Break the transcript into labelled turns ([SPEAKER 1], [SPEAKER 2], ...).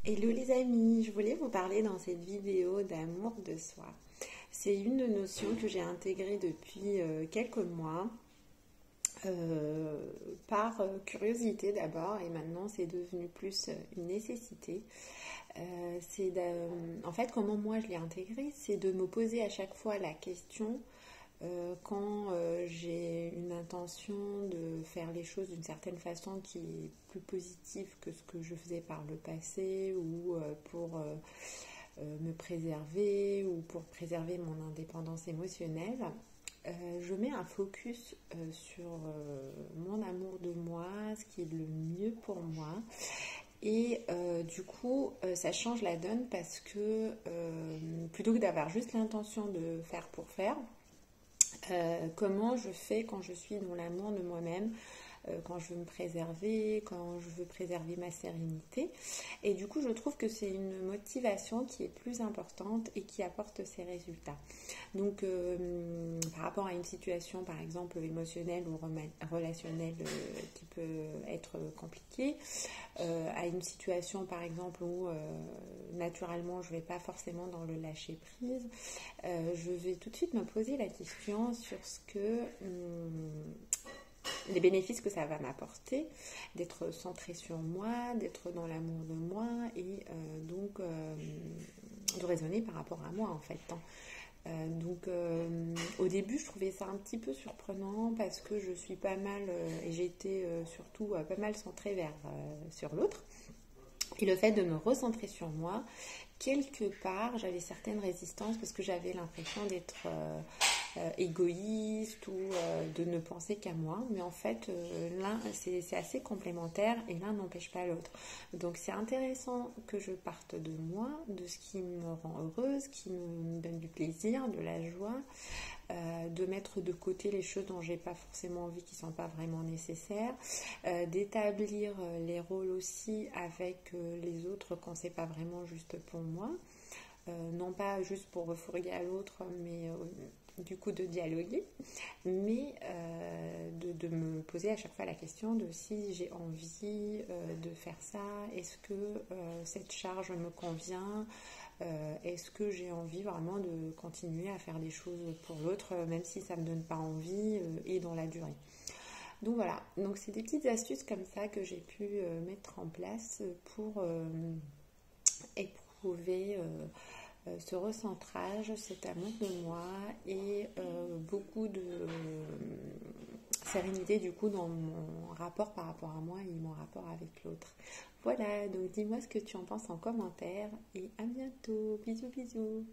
[SPEAKER 1] Hello les amis, je voulais vous parler dans cette vidéo d'amour de soi. C'est une notion que j'ai intégrée depuis quelques mois, par curiosité d'abord, et maintenant c'est devenu plus une nécessité. En fait, comment moi je l'ai intégrée, c'est de me poser à chaque fois la question quand j'ai une intention de faire les choses d'une certaine façon qui est plus positive que ce que je faisais par le passé, ou pour me préserver, ou pour préserver mon indépendance émotionnelle. Je mets un focus sur mon amour de moi, ce qui est le mieux pour moi. Et du coup, ça change la donne parce que plutôt que d'avoir juste l'intention de faire pour faire, comment je fais quand je suis dans l'amour de moi-même, quand je veux me préserver, quand je veux préserver ma sérénité. Et du coup, je trouve que c'est une motivation qui est plus importante et qui apporte ses résultats. Donc, par rapport à une situation, par exemple, émotionnelle ou relationnelle qui peut être compliquée, à une situation, par exemple, où naturellement, je ne vais pas forcément dans le lâcher-prise, je vais tout de suite me poser la question sur ce que les bénéfices que ça va m'apporter, d'être centré sur moi, d'être dans l'amour de moi, et donc de raisonner par rapport à moi en fait. Au début je trouvais ça un petit peu surprenant parce que je suis pas mal, et j'ai été surtout pas mal centrée sur l'autre. Et le fait de me recentrer sur moi, quelque part, j'avais certaines résistances parce que j'avais l'impression d'être égoïste, ou de ne penser qu'à moi. Mais en fait, l'un, c'est assez complémentaire et l'un n'empêche pas l'autre. Donc c'est intéressant que je parte de moi, de ce qui me rend heureuse, qui me donne du plaisir, de la joie. De mettre de côté les choses dont j'ai pas forcément envie, qui sont pas vraiment nécessaires, d'établir les rôles aussi avec les autres quand c'est pas vraiment juste pour moi, non pas juste pour refourguer à l'autre, mais du coup de dialoguer, mais de me poser à chaque fois la question de si j'ai envie de faire ça, est-ce que cette charge me convient, est-ce que j'ai envie vraiment de continuer à faire des choses pour l'autre, même si ça ne me donne pas envie, et dans la durée. Donc voilà, donc c'est des petites astuces comme ça que j'ai pu mettre en place pour éprouver ce recentrage, cet amour de moi, et beaucoup de sérénité du coup dans mon rapport par rapport à moi et mon rapport avec l'autre. Voilà, donc dis-moi ce que tu en penses en commentaire, et à bientôt. Bisous bisous.